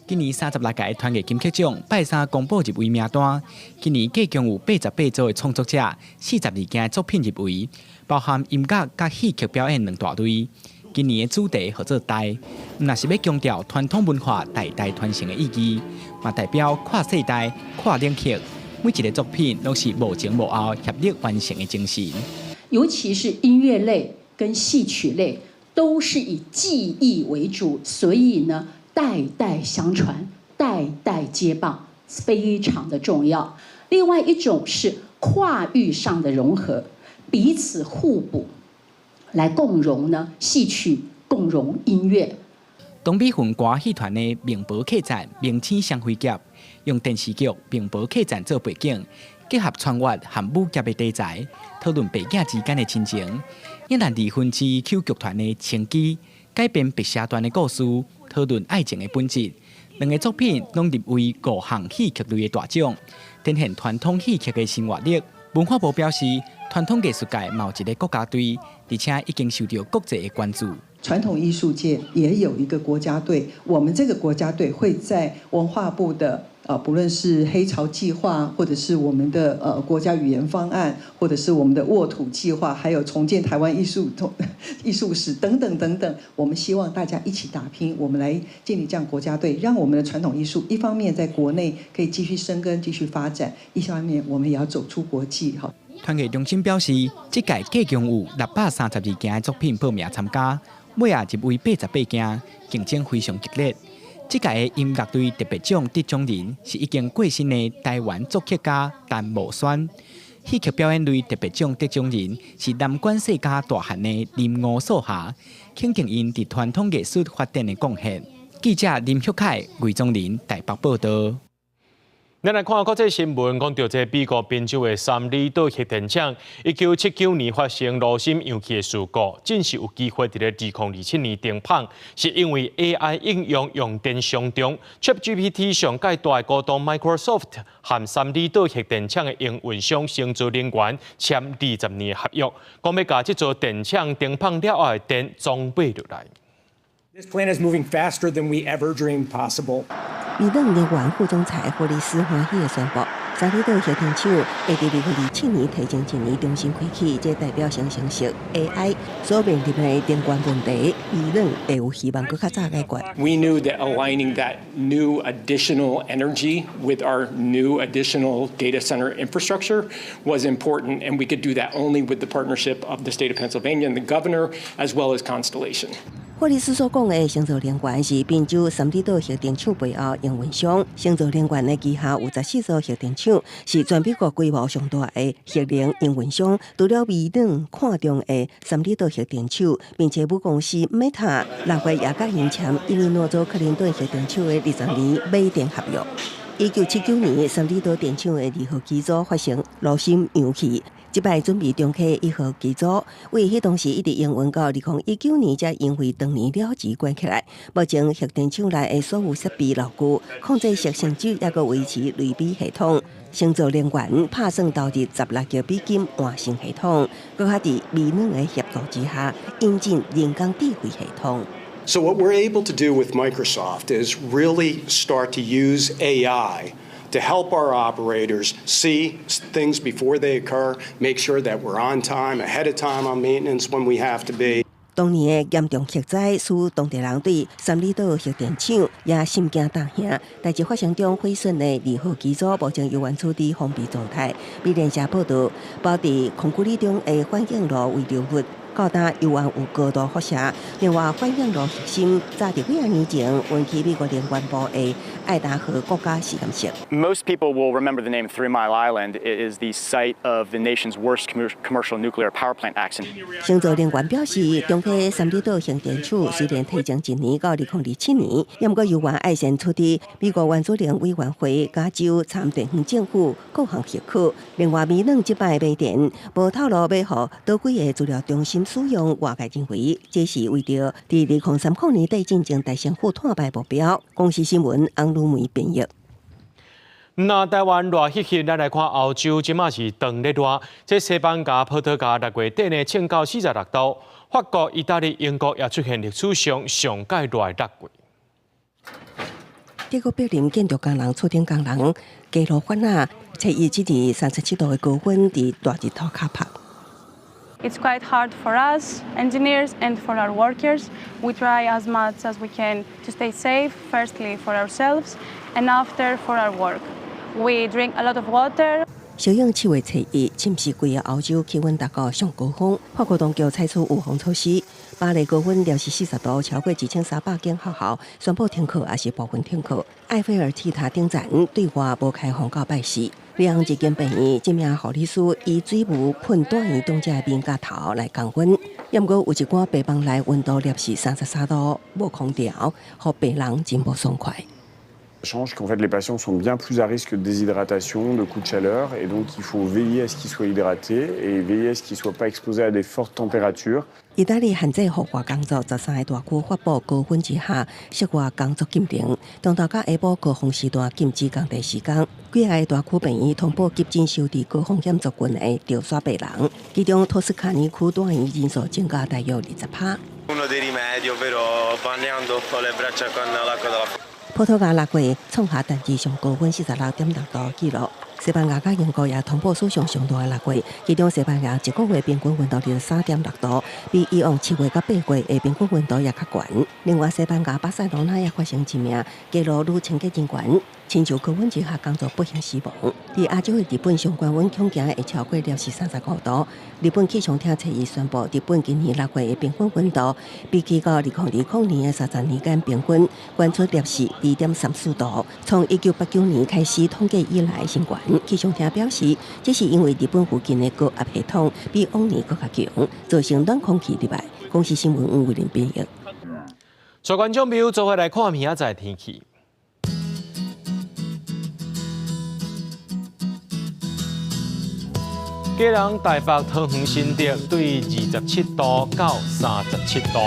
今年36届团艺金曲奖拜三公布入围名单。今年计共有88组的创作者42件作品入围，包含音乐甲戏剧表演2大类。今年的主题叫做“代”，若是要强调传统文化代代传承的意义，嘛代表跨世代、跨领域，每一个作品都是无前无后协力完成的精神。尤其是音乐类跟戏曲类，都是以技艺为主，所以呢，代代相传、代代接棒，非常的重要。另外一种是跨域上的融合，彼此互补。来共融呢，戏曲共融音乐。东美混歌戏团的名博客栈明星相会节，用电视剧名博客栈做背景，结合穿越和武侠的题材，讨论爸囝之间的亲情。越南离婚之 Q 剧团的《情机》改编白蛇传的故事，讨论爱情的本质。2个作品拢入围5项戏剧类的大奖，展现传统戏剧的生活力。文化部表示，传统艺术界嘛有一个国家队，而且已经受到国际的关注。传统艺术界也有一个国家队，我们这个国家队会在文化部的不论是黑潮计划，或者是我们的国家语言方案，或者是我们的沃土计划，还有重建台湾艺术史等等等等，我们希望大家一起打拼，我们来建立这样国家队，让我们的传统艺术一方面在国内可以继续生根、继续发展，一方面我们也要走出国际。好，团艺中心表示，这届计共有632件的作品报名参加，尾也入围88件，竞争非常激烈。这届的音乐队特别奖得奖人是已经过身的台湾作曲家陈茂轩，戏剧表演类特别奖得奖人是南管世家大汉的林吴素霞，肯定因伫传统艺术发展的贡献。记者林旭凯、魏宗林台北报道。咱来看国际新闻，讲到这美国宾州的三里岛核电厂，1979年发生炉心氧气的事故，正是有机会伫咧2027年停放，是因为 AI 应用用电上中 ，ChatGPT 上界大的股东 Microsoft 和三里岛核电厂的营运商星泽能源签20年合约，讲要把这座电厂停放了后的电装备落来。This plant is moving faster than we ever dreamed possible. 美能能源副总裁霍利斯欢喜地宣布，三里岛核电厂会伫2027年提前1年重新开启，这代表成熟 AI 所面临的电源问题，美能会有希望更较早解决。We knew that aligning that new additional energy with our new additional data center infrastructure was important, and we could do that only with the partnership of the state of Pennsylvania and the governor, as well as Constellation. 霍利斯所讲的星泽能源是宾州三里岛核电厂背后营运商。星泽能源的旗下有14座核电厂，是全美国规模上大的核能营运商。除了美能看中的三里岛核电厂，并且母公司 Meta 6月也甲因签伊利诺州克林顿核电厂的20年买电合约。1979年，三里岛电厂的2号机组发生炉心氧气。即摆准备重启1号机组，为迄当时一直营运到2019年，才因为当年了事关起来。目前核电厂内的所有设备牢固，控制室成就也个维持类比系统。星泽能源打算投入16亿美金完成系统，搁较伫美能的协助之下，引进人工智慧系统。So what we're able to do with Microsoft is really start to use AI to help our operators see things before they occur, make sure that we're on time, ahead of time on maintenance when we have to be. 当年的严重核灾，使当地人对三里岛核电厂也心惊胆吓。代志发生中毁损的2号机组，目前由原处伫封闭状态。美联社报道，包伫控股里中的反应炉为流物。高达油湾有高度辐射，另外反应炉核心早伫几年前运去美国能源部的爱达荷国家实验室。Most people will remember the name 3 Mile Island. It is the site of the nation's worst commercial nuclear power plant accident. 星泽能源表示，中期三里岛核电厂虽然提前1年到2027年，也不过油湾爱先出的美国原子能委员会、加州参电方政府各项许可。另外，美能即摆卖电无透露要互多几个资料中心。使用外界认为，这是为着伫2030年底进行大政府碳排目标。公司新闻翁鲁梅编译。那台湾热翕翕，咱来看欧洲，即马是长咧热。这西班牙、葡萄牙6月底呢，降到46度；法国、意大利、英国也出现历史上上界热的6月。德国柏林建筑工人出庭工人加罗法纳，测伊即伫37度的高温伫大日头卡拍。It's quite hard for us, engineers, and for our workers. We try as much as we can to stay safe, firstly for ourselves, and after for our work. We drink a lot of water. 小英7月7日，侵蚀规个欧洲气温达到上高峰。法国当局采取预防措施，巴黎高温摄氏40度，超过1300间学校宣布停课，也是部分停课。埃菲尔铁塔顶站对外无开放到拜四。两一间病院，这名护理师以水雾喷短圆中者面甲头来降温，也毋过有一罐病房内温度摄氏33度，无空调，互病人真无爽快。change qu'en fait les patients sont bien plus à risque de déshydratation, de coups de chaleur, et donc il faut veiller à ce qu'ils soient hydratés et veiller à ce qu'ils ne soient pas exposés à des fortes températures. 意大利限制户外工作，13个大区发布高温之下室外工作禁令，中昼到下晡高峰时段禁止工地施工。几个大区病院通报急诊收治高风险族群的吊耍病人，其中托斯卡尼区住院人数增加大约20%。Uno dei rimedi, ovvero bagnando le braccia con l'acqua della 葡萄牙6月创下单日上高温46.6度纪录。西班牙甲英国也通报史上上大的6月，其中西班牙一个月平均温度23.6度，比以往7月到8月的平均温度也较悬。另外，西班牙巴塞罗那也发生一名街路女清洁人员亲像高温之下工作不幸死亡。伫亚洲的日本上高温恐惊会超过摄氏35度。日本气象厅测预宣布，日本今年6月的平均温度比起到2020年的30年间平均高出摄氏2.34度，从1989年开始统计以来新高。气象厅表示，这是因为日本附近的高压系统比往年更加强，造成冷空气入来。公司新闻为您编译。所观众朋友做伙来看明仔载天气。基隆、台北、桃园、新竹对27度到37度。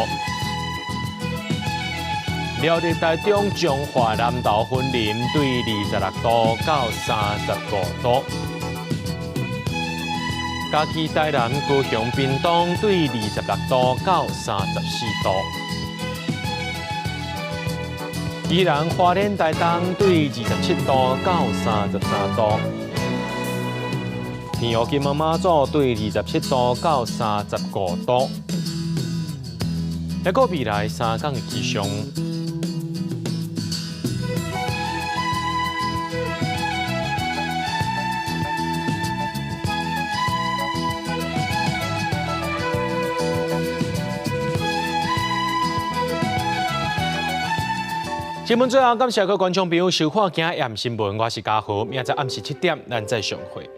辽日台中、彰化、南投、云林对26度到35度。嘉义、台南、高雄、屏东对26度到34度。宜兰、花莲、台东对27度到33度。天后金门马祖对27度到35度。还个未来3天的气象。新闻最后，感谢各位观众朋友收看今日新闻，我是嘉豪，明仔暗时7点咱再相会。